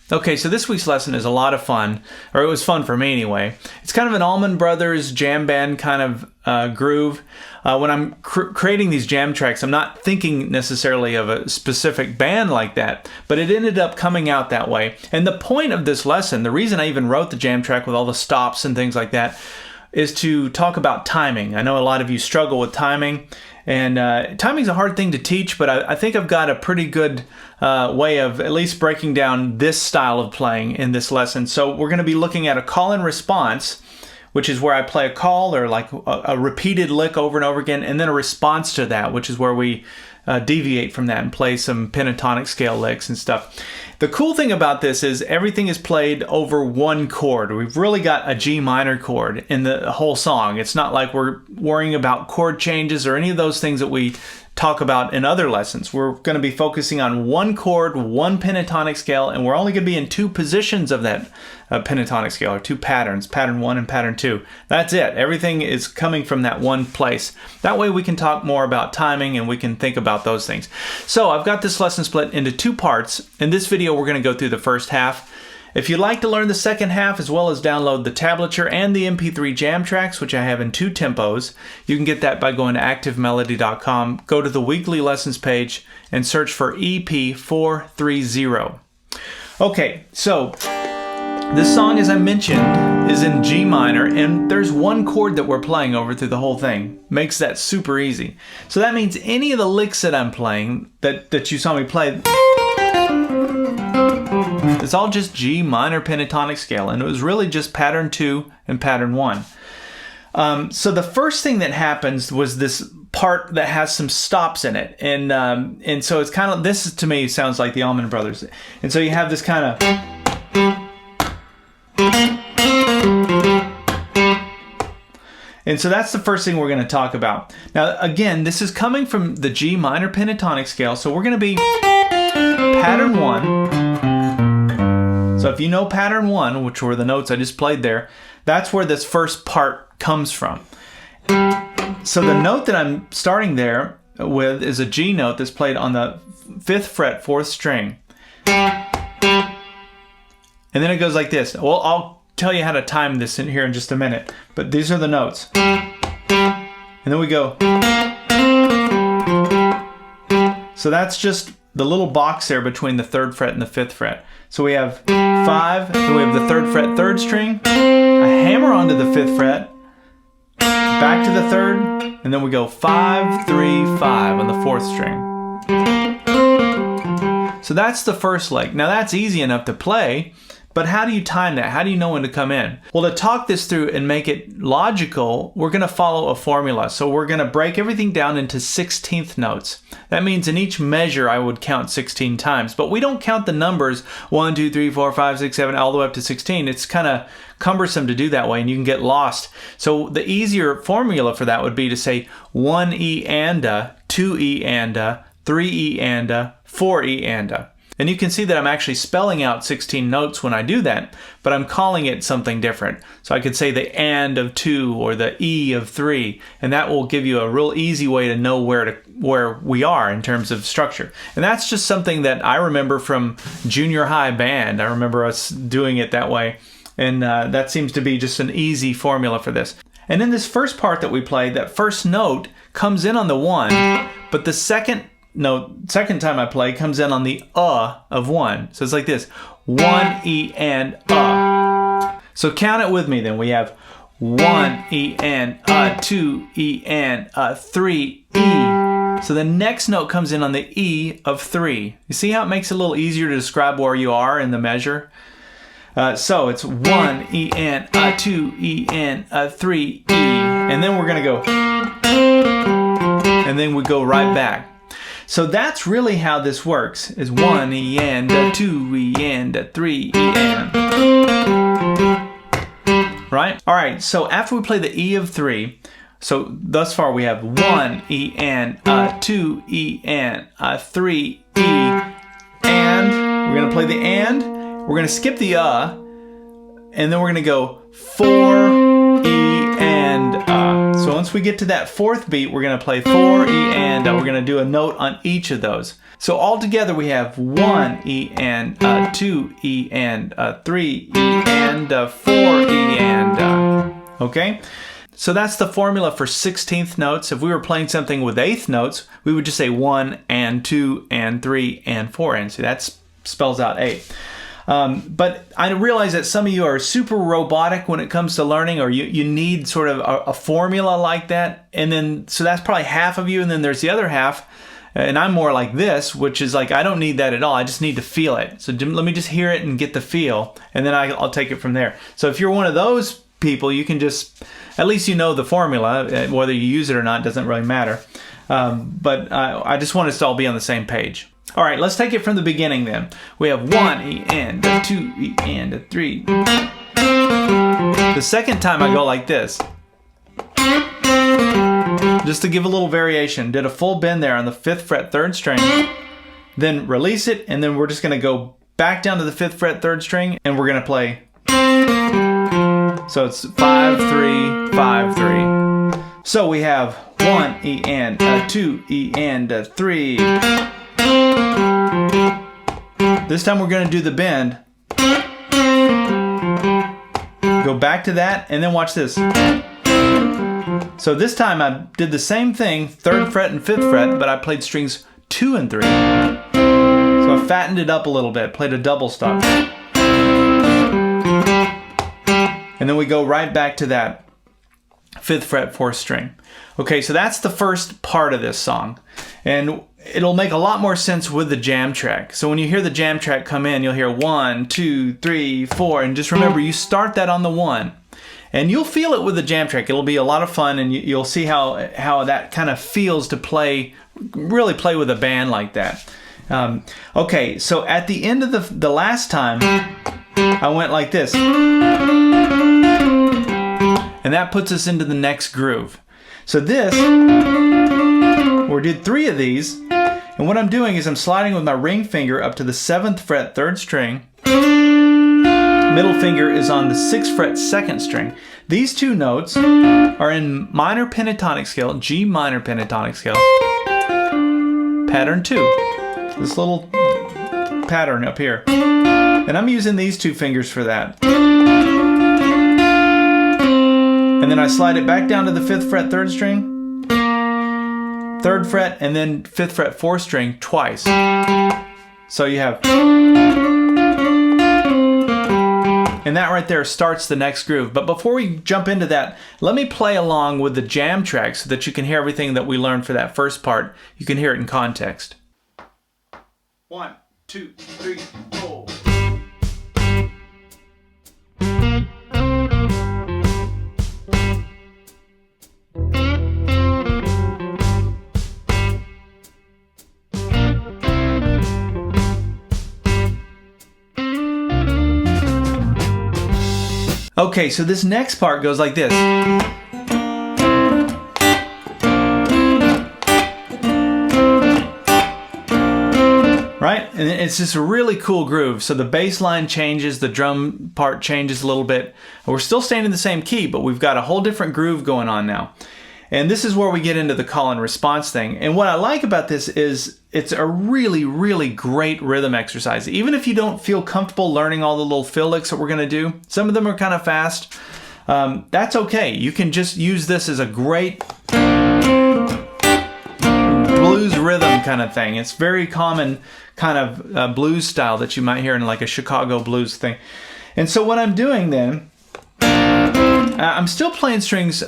Okay, so this week's lesson is a lot of fun, or it was fun for me anyway. It's kind of an Allman Brothers jam band kind of groove. When I'm creating these jam tracks, I'm not thinking necessarily of a specific band like that, but it ended up coming out that way. And the point of this lesson, the reason I even wrote the jam track with all the stops and things like that, is to talk about timing. I know a lot of you struggle with timing, and timing's a hard thing to teach, but I think I've got a pretty good way of at least breaking down this style of playing in this lesson. So we're going to be looking at a call and response, which is where I play a call or like a repeated lick over and over again, and then a response to that, which is where we deviate from that and play some pentatonic scale licks and stuff. The cool thing about this is everything is played over one chord. We've really got a G minor chord in the whole song. It's not like we're worrying about chord changes or any of those things that we talk about in other lessons. We're going to be focusing on one chord, one pentatonic scale, and we're only going to be in two positions of that pentatonic scale, or two patterns, pattern 1 and pattern 2. That's it. Everything is coming from that one place. That way we can talk more about timing and we can think about those things. So I've got this lesson split into two parts. In this video, we're going to go through the first half. If you'd like to learn the second half, as well as download the tablature and the MP3 jam tracks, which I have in 2 tempos, you can get that by going to activemelody.com, go to the weekly lessons page, and search for EP430. Okay, so this song, as I mentioned, is in G minor, and there's one chord that we're playing over through the whole thing. Makes that super easy. So that means any of the licks that I'm playing, that you saw me play, it's all just G minor pentatonic scale, and it was really just pattern 2 and pattern 1. So the first thing that happens was this part that has some stops in it, and so it's kind of, this to me sounds like the Allman Brothers, and so you have this kind of, and so that's the first thing we're going to talk about. Now again, this is coming from the G minor pentatonic scale, so we're going to be pattern 1. So if you know pattern 1, which were the notes I just played there, that's where this first part comes from. So the note that I'm starting there with is a G note that's played on the 5th fret, 4th string. And then it goes like this. Well, I'll tell you how to time this in here in just a minute, but these are the notes. And then we go. So that's just the little box there between the 3rd fret and the 5th fret. So we have 5, then we have the 3rd fret, 3rd string, a hammer onto the 5th fret, back to the 3rd, and then we go 5, 3, 5 on the 4th string. So that's the first lick. Now that's easy enough to play, but how do you time that? How do you know when to come in? Well, to talk this through and make it logical, we're going to follow a formula. So we're going to break everything down into 16th notes. That means in each measure I would count 16 times, but we don't count the numbers 1, 2, 3, 4, 5, 6, 7, all the way up to 16. It's kind of cumbersome to do that way, and you can get lost. So the easier formula for that would be to say 1 E and a, 2 E and a, 3 E and a, 4 E and a. And you can see that I'm actually spelling out 16 notes when I do that, but I'm calling it something different. So I could say the and of 2 or the E of 3, and that will give you a real easy way to know where we are in terms of structure. And that's just something that I remember from junior high band. I remember us doing it that way, and that seems to be just an easy formula for this. And in this first part that we played, that first note comes in on the 1, but the second time I play comes in on the of 1. So it's like this: 1 E and So count it with me then. We have 1 E and 2 E and 3 E. So the next note comes in on the E of 3. You see how it makes it a little easier to describe where you are in the measure? So it's 1 E and 2 E and 3 E. And then we're going to go, and then we go right back. So that's really how this works, is 1 E and 2 E and 3 E and. Right? All right, so after we play the E of 3, so thus far we have 1 E and 2 E and 3 E, and we're going to play the and, we're going to skip the and then we're going to go 4 E and so So once we get to that fourth beat, we're going to play 4 E and we're going to do a note on each of those. So all together we have 1 E and 2 E and 3 E and 4 E and okay? So that's the formula for 16th notes. If we were playing something with 8th notes, we would just say 1 and 2 and 3 and 4 and so that spells out 8. But I realize that some of you are super robotic when it comes to learning, or you need sort of a formula like that. And then, so that's probably half of you. And then there's the other half. And I'm more like this, which is like, I don't need that at all. I just need to feel it. So let me just hear it and get the feel. And then I'll take it from there. So if you're one of those people, you can just, at least you know the formula. Whether you use it or not doesn't really matter. But I just want us to all be on the same page. All right, let's take it from the beginning then. We have 1 E and 2 E and 3. The second time I go like this. Just to give a little variation. Did a full bend there on the 5th fret 3rd string. Then release it, and then we're just going to go back down to the 5th fret 3rd string, and we're going to play. So it's 5 3 5 3. So we have 1 E and 2 E and 3. This time we're going to do the bend. Go back to that and then watch this. So this time I did the same thing, 3rd fret and 5th fret, but I played strings 2 and 3. So I fattened it up a little bit, played a double stop. And then we go right back to that 5th fret 4th string. Okay, so that's the first part of this song. And it'll make a lot more sense with the jam track. So when you hear the jam track come in, you'll hear 1, 2, 3, 4, and just remember you start that on the 1. And you'll feel it with the jam track. It'll be a lot of fun, and you'll see how that kind of feels to really play with a band like that. Okay, so at the end of the last time, I went like this. And that puts us into the next groove. So this, we did 3 of these, and what I'm doing is I'm sliding with my ring finger up to the 7th fret 3rd string. Middle finger is on the 6th fret 2nd string. These 2 notes are in minor pentatonic scale, G minor pentatonic scale, pattern 2. This little pattern up here. And I'm using these 2 fingers for that. And then I slide it back down to the 5th fret 3rd string, 3rd fret, and then 5th fret 4th string twice. So you have, and that right there starts the next groove. But before we jump into that, let me play along with the jam track so that you can hear everything that we learned for that first part. You can hear it in context. 1, 2, 3, 4. Okay, so this next part goes like this. Right? And it's just a really cool groove. So the bass line changes, the drum part changes a little bit. We're still staying in the same key, but we've got a whole different groove going on now. And this is where we get into the call and response thing. And what I like about this is it's a really, really great rhythm exercise. Even if you don't feel comfortable learning all the little fill licks that we're going to do, some of them are kind of fast, that's okay. You can just use this as a great blues rhythm kind of thing. It's very common kind of blues style that you might hear in like a Chicago blues thing. And so what I'm doing then, I'm still playing strings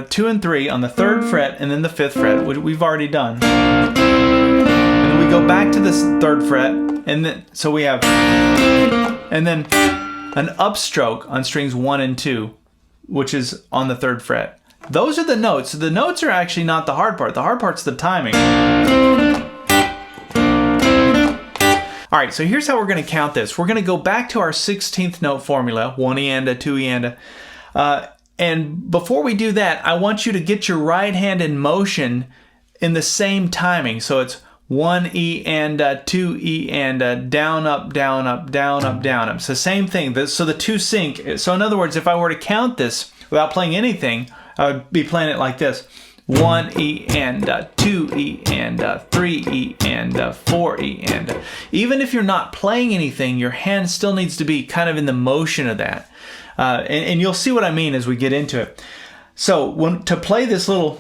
2 and 3 on the 3rd fret and then the 5th fret, which we've already done. And then we go back to this 3rd fret, and then so we have, and then an upstroke on strings 1 and 2, which is on the 3rd fret. Those are the notes. So the notes are actually not the hard part. The hard part's the timing. All right, so here's how we're going to count this. We're going to go back to our 16th note formula, 1 E and a 2 E and a. And before we do that, I want you to get your right hand in motion in the same timing. So it's 1 E and 2 E and down, up, down, up, down, up, down, up. So same thing. So the 2 sync. So in other words, if I were to count this without playing anything, I would be playing it like this. 1 E and 2 E and 3 E and 4 E and. Even if you're not playing anything, your hand still needs to be kind of in the motion of that. And you'll see what I mean as we get into it. So to play this little...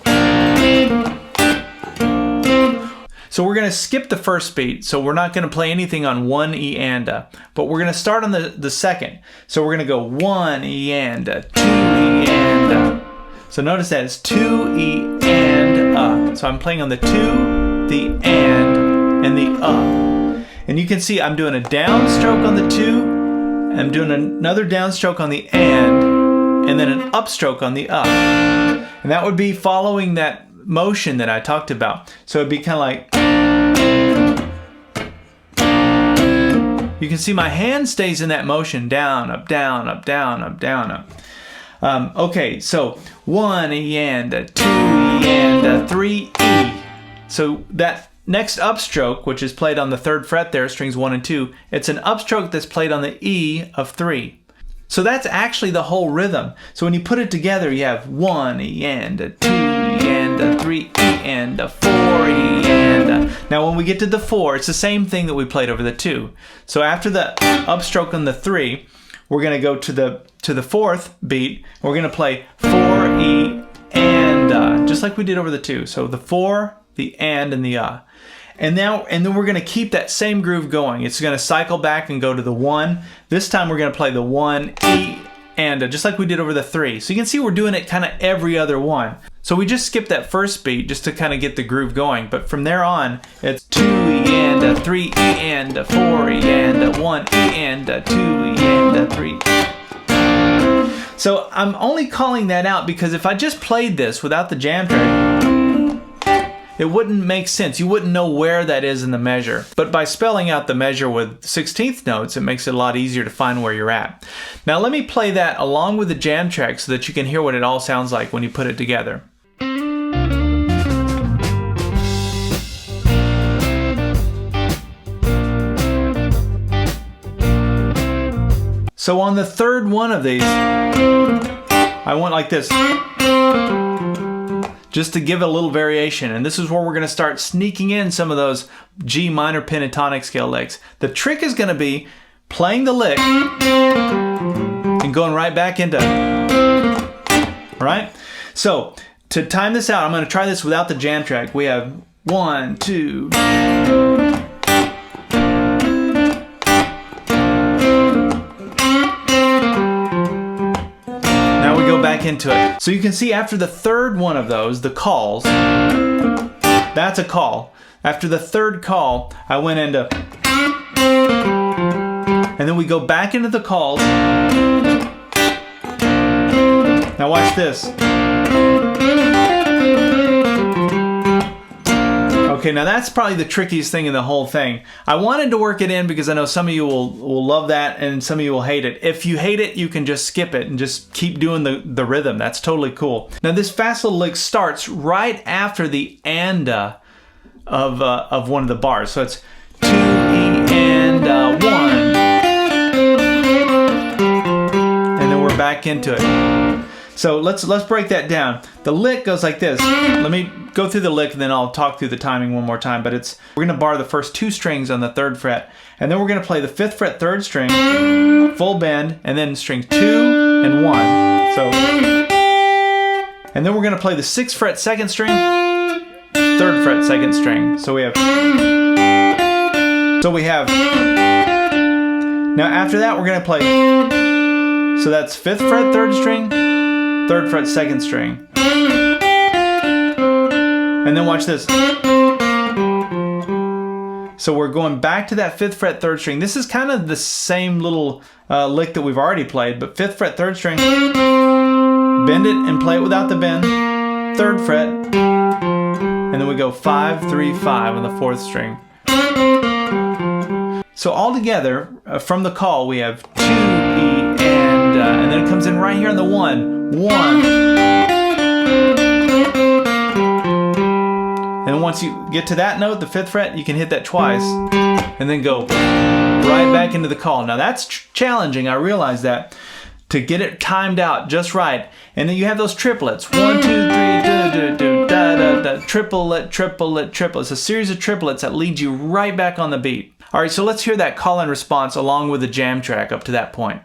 So we're going to skip the first beat, so we're not going to play anything on 1 E and but we're going to start on the second. So we're going to go 1 E and 2 E and So notice that it's 2 E and So I'm playing on the 2, the and the And you can see I'm doing a downstroke on the 2, I'm doing another downstroke on the and then an upstroke on the And that would be following that motion that I talked about. So it'd be kind of like, you can see my hand stays in that motion, down, up, down, up, down, up, down, up. Okay, so 1 E and 2 E and 3 E. So that next upstroke, which is played on the 3rd fret there, strings 1 and 2, it's an upstroke that's played on the E of 3. So that's actually the whole rhythm. So when you put it together, you have 1 E and 2 E and 3 E and 4 E and. Now when we get to the 4, it's the same thing that we played over the 2. So after the upstroke on the 3, we're going to go to the 4th beat. We're going to play 4 E and just like we did over the 2. So the 4, the and the And then we're going to keep that same groove going. It's going to cycle back and go to the 1. This time we're going to play the 1 E and just like we did over the 3. So you can see we're doing it kind of every other one. So we just skipped that first beat just to kind of get the groove going. But from there on, it's 2 E and 3 E and 4 E and 1 E and 2 E and 3. So I'm only calling that out because if I just played this without the jam track, it wouldn't make sense. You wouldn't know where that is in the measure. But by spelling out the measure with 16th notes, it makes it a lot easier to find where you're at. Now let me play that along with the jam track so that you can hear what it all sounds like when you put it together. So on the 3rd one of these, I went like this, just to give it a little variation. And this is where we're going to start sneaking in some of those G minor pentatonic scale licks. The trick is going to be playing the lick and going right back into, all right? So to time this out, I'm going to try this without the jam track. We have 1, 2. Back into it. So you can see after the 3rd one of those, the calls, that's a call. After the 3rd call, I went into, and then we go back into the calls. Now watch this. Okay, now that's probably the trickiest thing in the whole thing. I wanted to work it in because I know some of you will love that and some of you will hate it. If you hate it, you can just skip it and just keep doing the rhythm. That's totally cool. Now this fast little lick starts right after the and of one of the bars. So it's 2 E and 1. And then we're back into it. So let's break that down. The lick goes like this. Let me go through the lick and then I'll talk through the timing one more time. But we're going to bar the first 2 strings on the 3rd fret. And then we're going to play the 5th fret 3rd string, full bend, and then strings 2 and 1. So, and then we're going to play the 6th fret 2nd string, 3rd fret 2nd string. So we have, now after that we're going to play, so that's 5th fret 3rd string, 3rd fret 2nd string. And then watch this. So we're going back to that 5th fret 3rd string. This is kind of the same little lick that we've already played, but 5th fret 3rd string, bend it and play it without the bend, 3rd fret, and then we go 5, 3, 5 on the 4th string. So all together, from the call, we have 2 E and then it comes in right here on the 1. 1. And once you get to that note, the 5th fret, you can hit that twice and then go right back into the call. Now that's challenging, I realize that. to get it timed out just right. And then you have those triplets. 1, 2, 3, do, do, do, da, da, da. Triplet, triplet, triplet. It's a series of triplets that leads you right back on the beat. All right, so let's hear that call and response along with the jam track up to that point.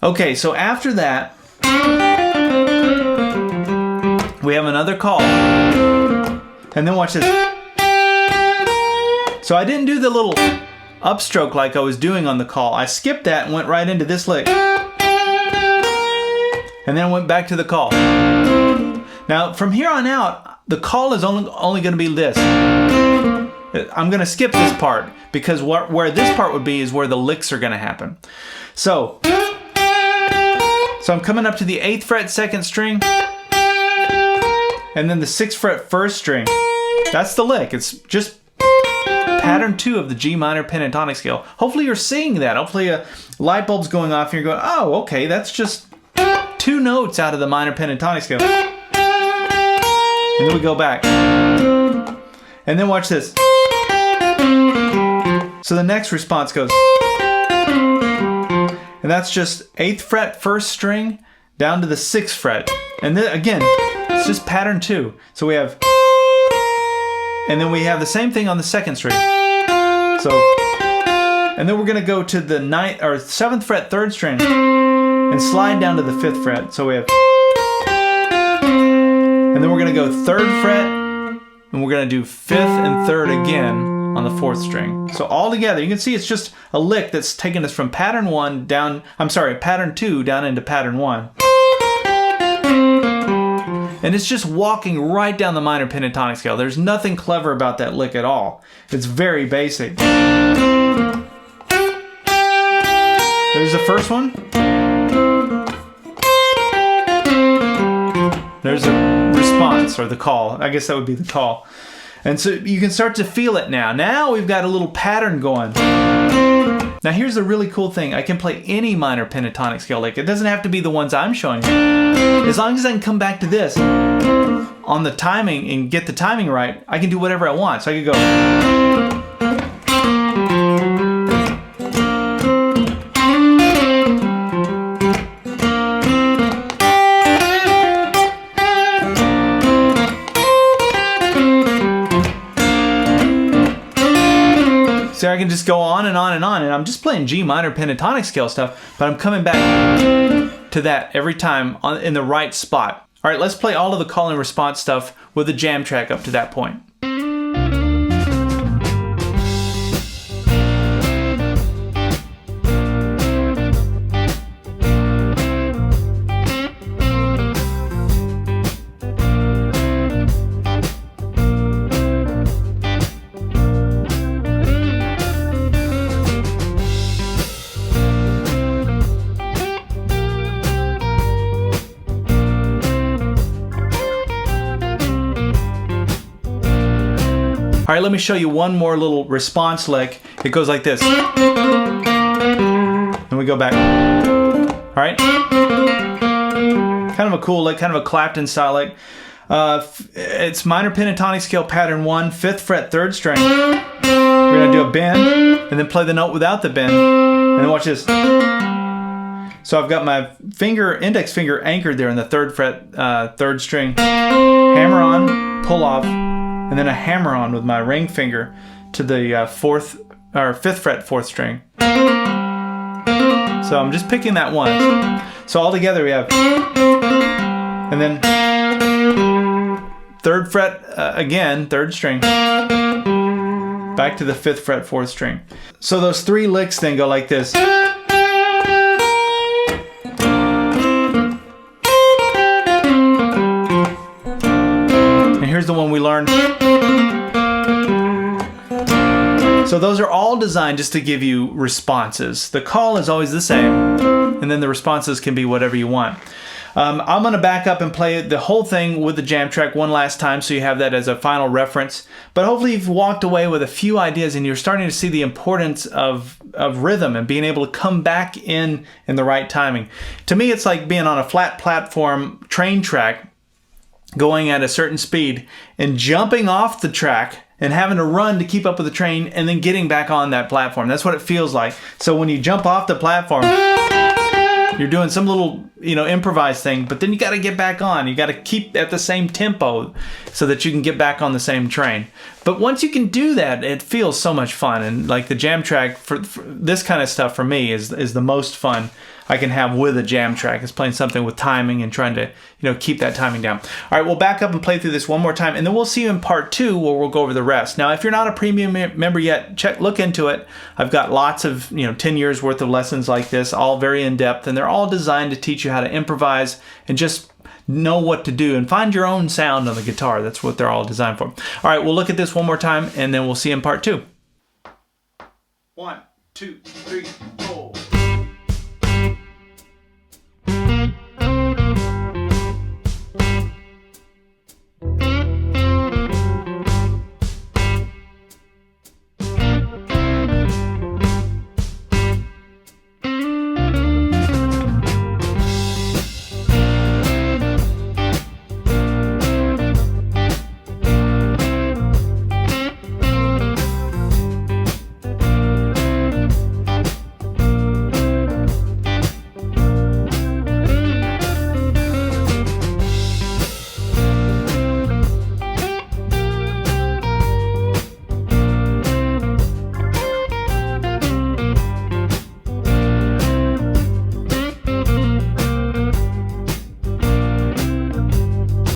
Okay, so after that, we have another call. And then watch this. So I didn't do the little upstroke like I was doing on the call. I skipped that and went right into this lick. And then went back to the call. Now, from here on out, the call is only going to be this. I'm going to skip this part because where this part would be is where the licks are going to happen. So I'm coming up to the 8th fret 2nd string, and then the 6th fret 1st string. That's the lick. It's just pattern 2 of the G minor pentatonic scale. Hopefully you're seeing that. Hopefully a light bulb's going off and you're going, oh, okay, that's just 2 notes out of the minor pentatonic scale. And then we go back. And then watch this. So the next response goes. And that's just 8th fret 1st string down to the 6th fret. And then again, it's just pattern 2. So we have, and then we have the same thing on the 2nd string. So, and then we're going to go to the 9th or 7th fret 3rd string and slide down to the 5th fret. So we have, and then we're going to go 3rd fret, and we're going to do 5th and 3rd again on the 4th string. So all together, you can see it's just a lick that's taking us from pattern 1 down, pattern 2 down into pattern 1. And it's just walking right down the minor pentatonic scale. There's nothing clever about that lick at all. It's very basic. There's the first one. There's a response, or the call. I guess that would be the call. And so you can start to feel it now. Now we've got a little pattern going. Now here's the really cool thing. I can play any minor pentatonic scale lick. It doesn't have to be the ones I'm showing you. As long as I can come back to this on the timing and get the timing right, I can do whatever I want. So I could go. So I can just go on and on and on, and I'm just playing G minor pentatonic scale stuff, but I'm coming back to that every time in the right spot. All right, let's play all of the call and response stuff with the jam track up to that point. All right, let me show you one more little response lick. It goes like this. And we go back. All right? Kind of a cool lick, kind of a Clapton style lick. It's minor pentatonic scale pattern 1, 5th fret 3rd string. We're gonna do a bend and then play the note without the bend. And then watch this. So I've got my index finger anchored there in the 3rd fret 3rd string. Hammer on, pull off, and then a hammer on with my ring finger to the 5th fret 4th string. So I'm just picking that once. So all together we have, and then 3rd fret again, 3rd string, back to the 5th fret 4th string. So those 3 licks then go like this. And here's the one we learned. So those are all designed just to give you responses. The call is always the same, and then the responses can be whatever you want. I'm going to back up and play the whole thing with the jam track one last time so you have that as a final reference. But hopefully you've walked away with a few ideas and you're starting to see the importance of rhythm and being able to come back in the right timing. To me, it's like being on a flat platform train track going at a certain speed and jumping off the track and having to run to keep up with the train and then getting back on that platform. That's what it feels like. So when you jump off the platform, you're doing some little, improvised thing, but then you got to get back on. You got to keep at the same tempo so that you can get back on the same train. But once you can do that, it feels so much fun. And like the jam track for this kind of stuff for me is the most fun I can have with a jam track. Is playing something with timing and trying to, keep that timing down. All right, we'll back up and play through this one more time, and then we'll see you in part 2 where we'll go over the rest. Now, if you're not a premium member yet, look into it. I've got lots of, 10 years worth of lessons like this, all very in-depth, and they're all designed to teach you how to improvise and just know what to do and find your own sound on the guitar. That's what they're all designed for. All right, we'll look at this one more time, and then we'll see you in part 2. 1, 2, 3, 4.